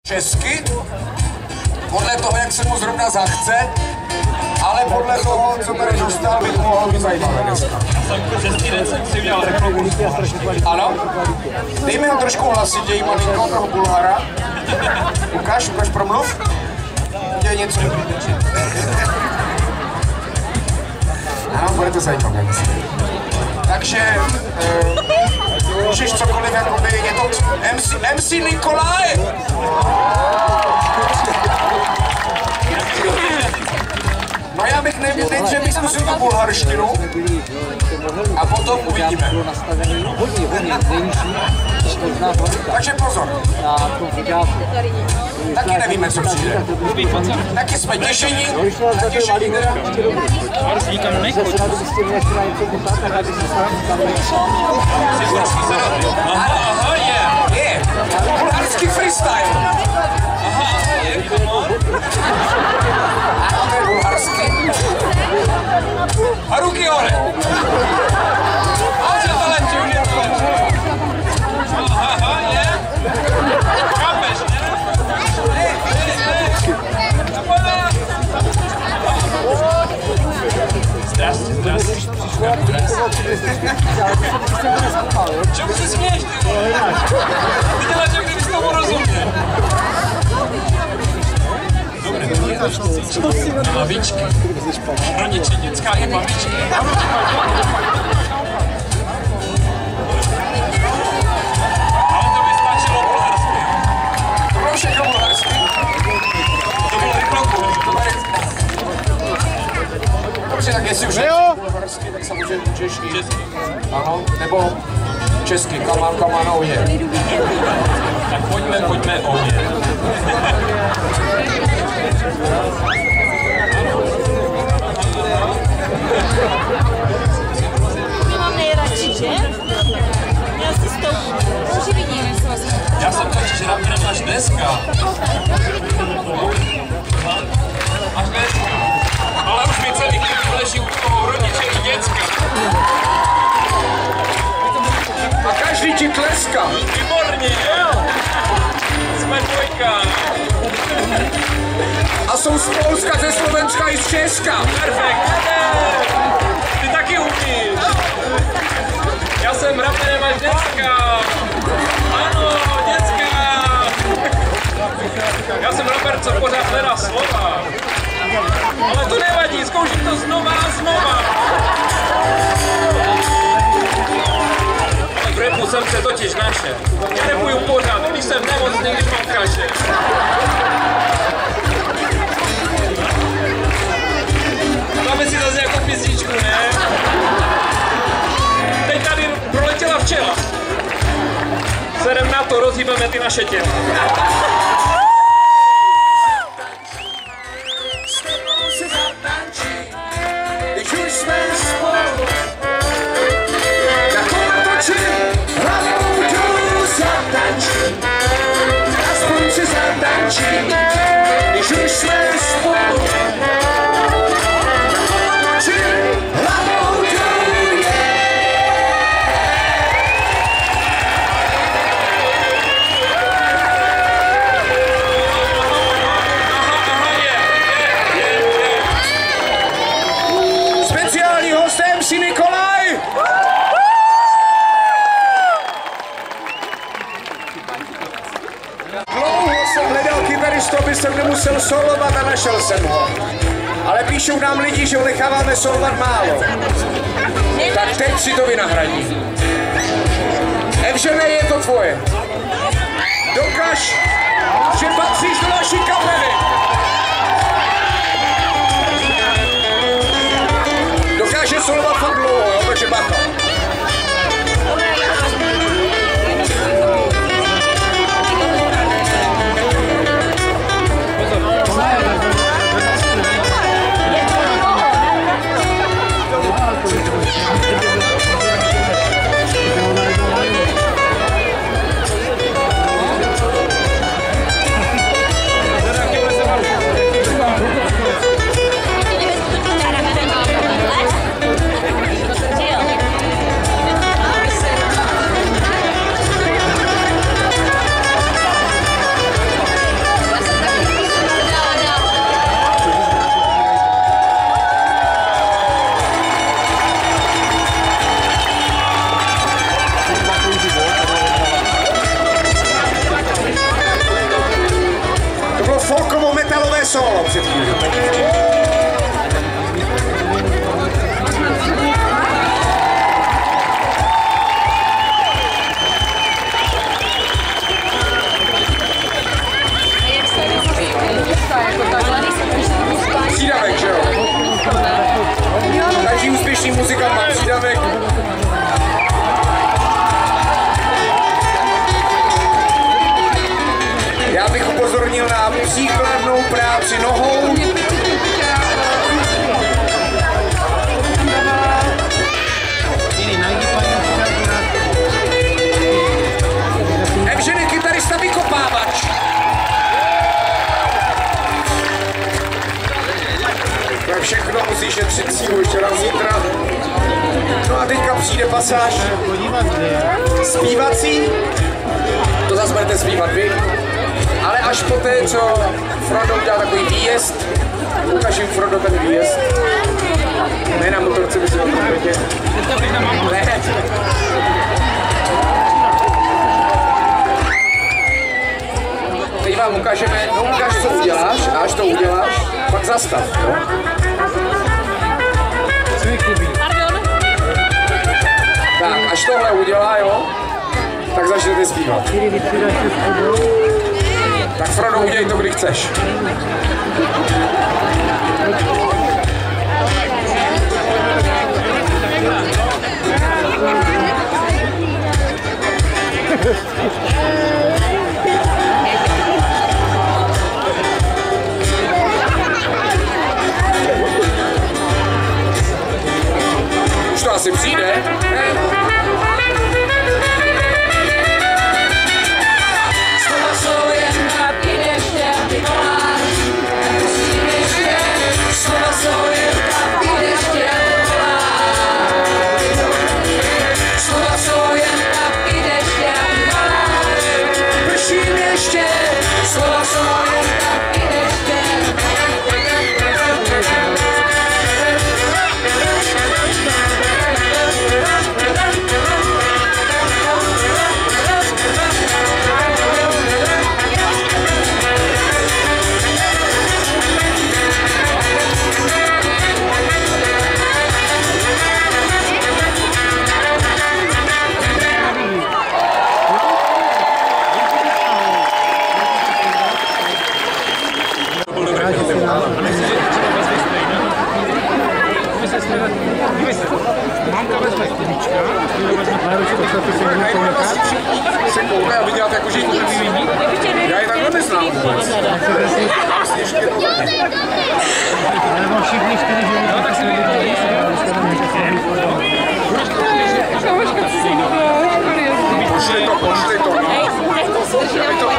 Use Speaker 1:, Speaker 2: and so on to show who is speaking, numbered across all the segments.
Speaker 1: česky, podle toho, jak se mu zrovna zachce, ale podle toho, co tady dostal, by to mohlo být zajímavé dneska.
Speaker 2: Český recept si udělal reklamu.
Speaker 1: Ano? Dejme ho trošku hlasitěji, malinko, toho Bulhara. Ukaž promluv. Je něco. Ano, bude to zajímavé. Takže můžeš cokoliv, jakoby, je to MC Nikolaj! No já bych nejdřív zkusil tu bulharštinu a potom uvidíme. Takže pozor. Taky nevíme, co přijde. Taky jsme těšení. Teda.
Speaker 2: Aha,
Speaker 1: je. Bulharský freestyle.
Speaker 2: Aha, je,
Speaker 1: Ano, to je bulharský. A ruky hore.
Speaker 2: a že to letí, už je to letí. Aha, je. Chápeš, ne? Zdrasti. Čemu se směješ, ty vole? Ty děláš, jak kdybys tomu rozuměl. Dobré, babičky. Rodiče, dětská i babičky. Ale to by stačilo bulharsky.
Speaker 1: To bylo všechno bulharsky.
Speaker 2: To bylo rychlo.
Speaker 1: Dobře, tak jestli už je bulharsky, tak samozřejmě můžeš i
Speaker 2: Česky.
Speaker 1: ano, nebo česky, come on, je.
Speaker 2: Tak pojďme, o mě.
Speaker 3: To mám nejradši, že? Já si stoupnu. Už vidím, jestli vás...
Speaker 2: Já jsem to včera měl až dneska. Až dneska. Ale už mi celý chvíli leží u toho rodiče i děcka.
Speaker 1: A každý ti tleská.
Speaker 2: Výborně, jo. Jsme dvojka.
Speaker 1: A jsou z Polska, ze Slovenska i z Česka.
Speaker 2: Perfekt. Ty taky umíš. Já jsem raperem až děcka. Ano, děcka. Já jsem raper, co pořád hledá slova. Ale to nevadí, zkouším to znova a znova. Ale v rapu jsem se totiž našel. Já rapuju pořád, když jsem nemocný, když mám kašel. Dáme si zase jako písničku, ne? Teď tady proletěla včela. Serem na to, rozhýbeme ty naše těla.
Speaker 1: Když už jsme spolu, na kole točím, hlavou dolů zatančím, aspoň si zatančím, když už jsme spolu, na kole točím, hlavou dolů je. Speciální hostem MC Nikolaj! Dlouho jsem hledal kytaristu, aby jsem nemusel solovat a našel jsem ho. Ale píšou nám lidi, že ho necháváme solovat málo. Tak teď si to vynahradí. Evžene, je to tvoje. Dokaž, že patříš do naší kapely. Dokáže solovat fakt dlouho, jo? Takže bacha. solo před chvílí. Přídavek, že jo? Každý úspěšný muzikant má přídavek. Já bych upozornil na příkladnou práci nohou. Evženy, kytarista vykopávač. To je všechno, musíš šetřit sílu ještě raz zítra. No a teďka přijde pasáž zpívací. To zase budete zpívat vy. Ale až poté, co Frodo udělal takový výjezd, ukážím Frodo ten výjezd. Ne na motorce, by se ho trochu. Ne. Teď vám ukážeme, no ukáž, co uděláš, a až to uděláš, pak zastav, jo? Tak, až tohle udělá, jo, tak začnete zpívat. Tak Frodo, udělej to, kdy chceš. Už to asi přijde. Se kouká a vydělat jako žití. Já je takhle neznám vůbec.
Speaker 4: Nebo všichni 4 ženy. No tak si nevěděli.
Speaker 1: Pošli to. Já to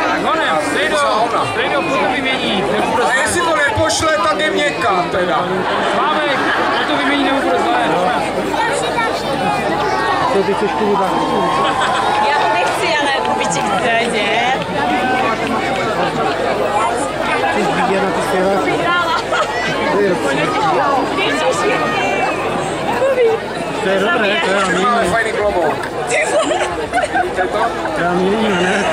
Speaker 2: Tak honem, Strejdo, to vymění.
Speaker 1: a jestli to nepošle, tak je měkká teda.
Speaker 2: Slávek, to vymění nebo bude zlé.
Speaker 4: To ty chceš koukat.
Speaker 3: Já to nechci, ale kubiček chce, že?
Speaker 4: Chceš vidět na ty zpěváky?
Speaker 3: Vyhrála.
Speaker 4: To je dobré, to je
Speaker 1: Máme fajný klobouk.
Speaker 4: já milím, ne?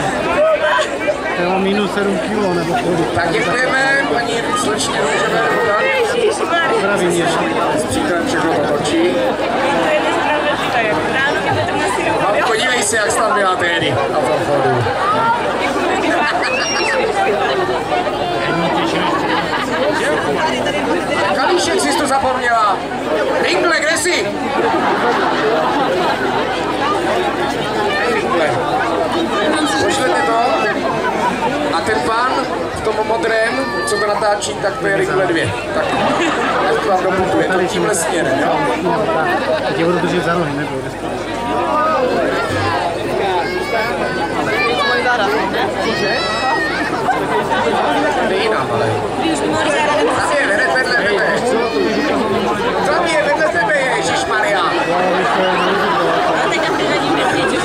Speaker 4: To mám minus 7 kg nebo kolik.
Speaker 1: Tak děkujeme, paní slečně, můžeme tak.
Speaker 4: Zdravím ještě.
Speaker 1: S přítelem všechno to točí. No, podívej se, jak jsi tam byla tehdy na Forfordu. Kalíšek jsi to zapomněla. Ringle, kde jsi? Ringle. Pošlete to. A ten pán v tom modrém, co to natáčí, tak to je Ringle 2. Tak to vám doputuje, to tímhle směrem, jo?
Speaker 4: Teď je budu držet za nohy, nebo
Speaker 1: To je jiná, ale. Tam je vedle tebe. Tam je vedle tebe, ježišmarja.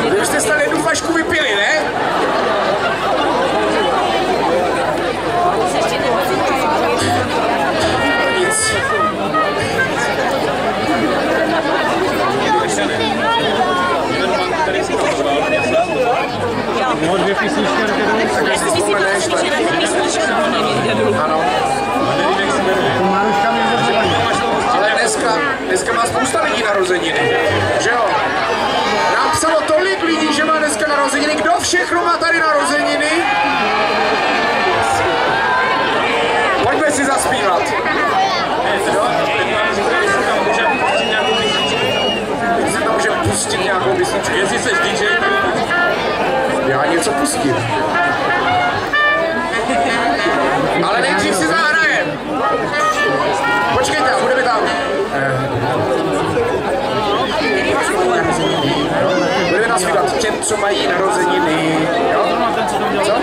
Speaker 1: Vy už jste snad jednu flašku vypili, ne? Nic.
Speaker 4: No, 2 písničky na kterou.
Speaker 1: Tak jestli vzpomeneš, tak... Ano.
Speaker 4: Maruška mě zabřevají.
Speaker 1: Ale dneska má spousta lidí narozeniny, že jo? Nám psalo tolik lidí, že má dneska narozeniny. Kdo všechno má tady narozeniny? Pojďme si zaspívat. Si tam můžeme pustit nějakou písničku.
Speaker 2: Jestli seš DJ, tak...
Speaker 1: Já něco pustím. Ale nejdřív si zahrajem. Počkejte, budeme tam. Budeme naspívat těm, co mají narozeniny. Jo? Co?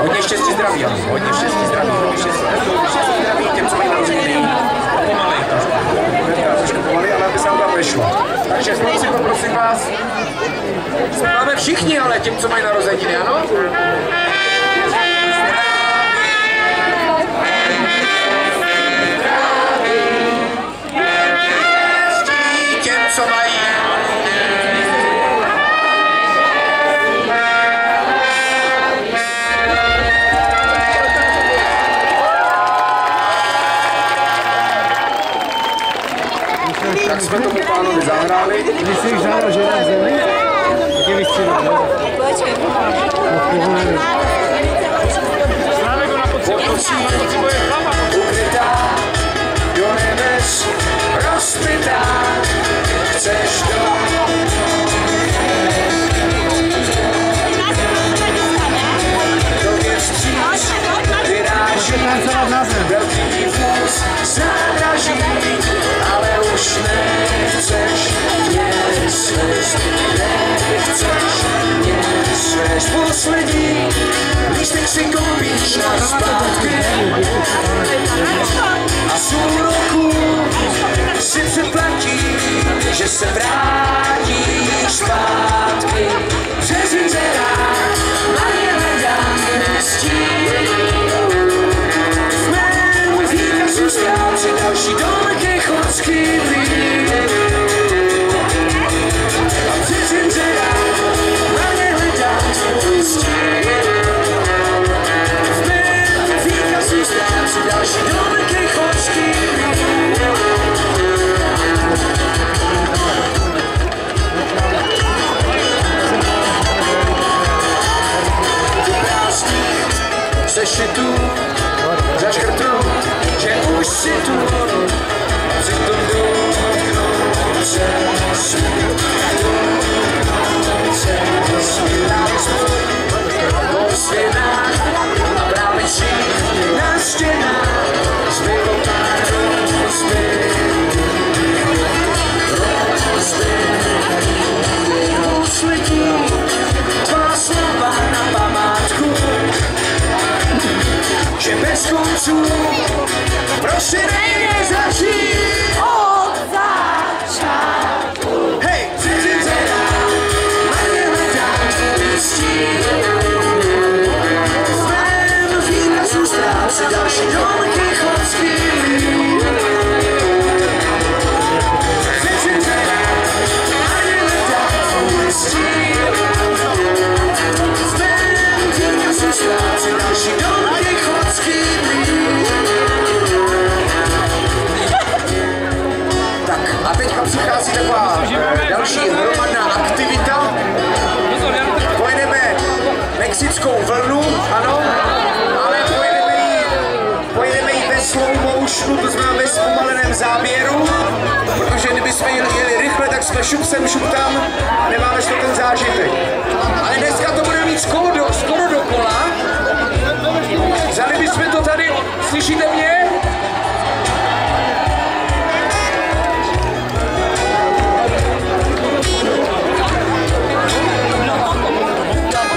Speaker 1: Hodně štěstí zdraví, hodně štěstí zdraví, hodně štěstí zdraví těm, co mají narozeniny. Trošku pomalej, ale aby se nám tam vešlo. Takže znovu poprosím vás. Máme všichni, ale těm, co mají narozeniny, ano? Těm, co mají. Tak jsme tomu pánovi zahráli.
Speaker 4: Když si jich zahrál, že na zemi, tak je vystřídat, ne?
Speaker 3: Počkej.
Speaker 1: Ukrytá do nebes rozpytá, chceš to? Tobě vstříc vyráží velký vůz zádraží, ale už nechceš mě svést, nechceš mě svést. Poslední lístek si koupíš na zpátky a půl roku si předplatí, že se vrátíš zpátky. Přes inzerát na ně hledám stín. V mém výkazu ztrácí další domek chodský blín. A přes inzerát na ně hledám stín. V mém výkazu ztrácí další domek chodský blín. Sešitu, zaškrtnu, že už si tu, přitom dotknout se smí, osvěna a právečík na stěnách, zbylo pár poslední tvá slova na památku, že bez konců prostě nejde začít od začátku. Hej, přizitela, a nehledám tvůj stín. V mém výkazu ztrácí další domky chodský lín. Přizitela, a nehledám tvůj stín. V mém výkazu ztrácí další domky chodský lín. Tak a teďka přichází taková další hromadná aktivita. Pojedeme mexickou vlnu, ano, ale pojedeme jí ve slow motionu, to znamená ve zpomaleném záběru, protože kdybychom jeli rychle, tak jsme šup sem, šup tam a nemáme z toho ten zážitek. Ale dneska to bude mít skoro dokola. Vzali bychom to tady, slyšíte mě?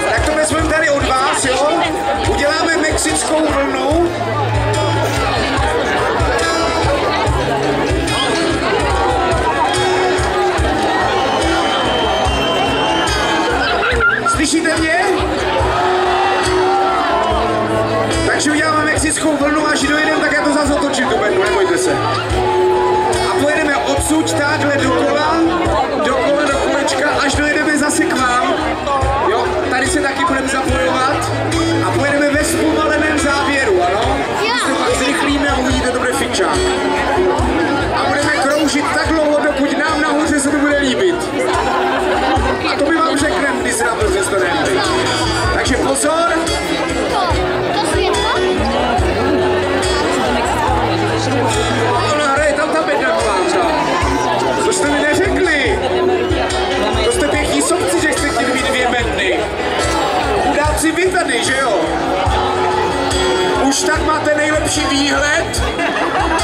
Speaker 1: Tak to vezmeme tady od vás, jo? Uděláme mexickou vlnu. Slyšíte mě? Takže uděláme mexickou vlnu, až dojedeme, tak já to zase otočím tu bendu, nebojte se. A pojedeme odsud takhle dokola, do kolečka, až dojedeme zase k vám. to nebyl. Takže pozor.
Speaker 5: To světlo?
Speaker 1: Ona hraje tam ta bedna kvářa. To jste mi neřekli. To jste pěkní sobci, že jste chtěli mít 2 bedny. Chudáci vy tady, že jo? Už tak máte nejlepší výhled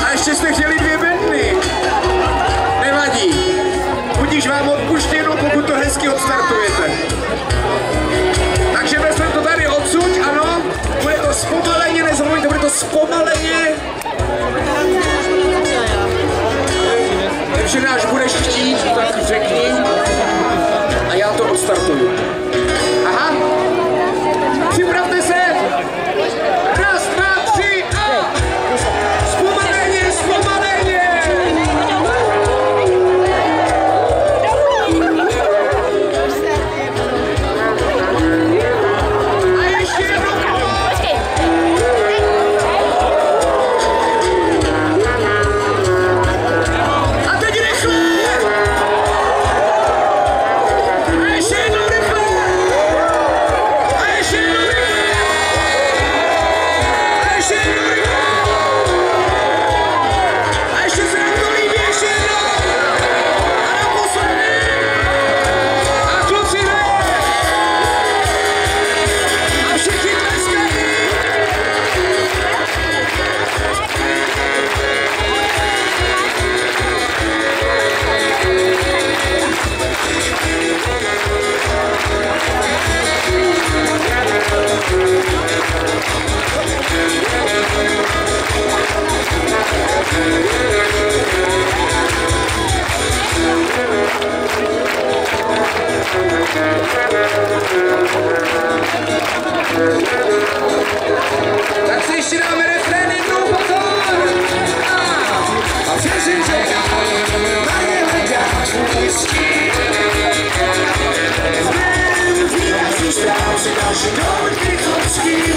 Speaker 1: a ještě jste chtěli 2 bedny. Nevadí. Budíš vám odpuštěno, pokud to hezky odstartujete. Takže vezmeme to tady odsud, ano. Bude to zpomaleně, nezapomeňte, bude to zpomaleně. Takže náš budeš chtít, tak řekni. A já to odstartuju. Aha. Připravte se. 1, 2, 3 a zpomaleně, zpomaleně. A ještě jednou. A teď rychle. A ještě jednou rychle. A ještě jednou rychle. A ještě jednou rychle. A ještě se nám to líbí, ještě jednou. A naposledy. A kluci ne. A všichni tleskají. Tak si ještě dáme refrén jednou pozor. A přesně čeká, na ně hledá ústí. Změn výrazný zpráv si další doby krychlovský.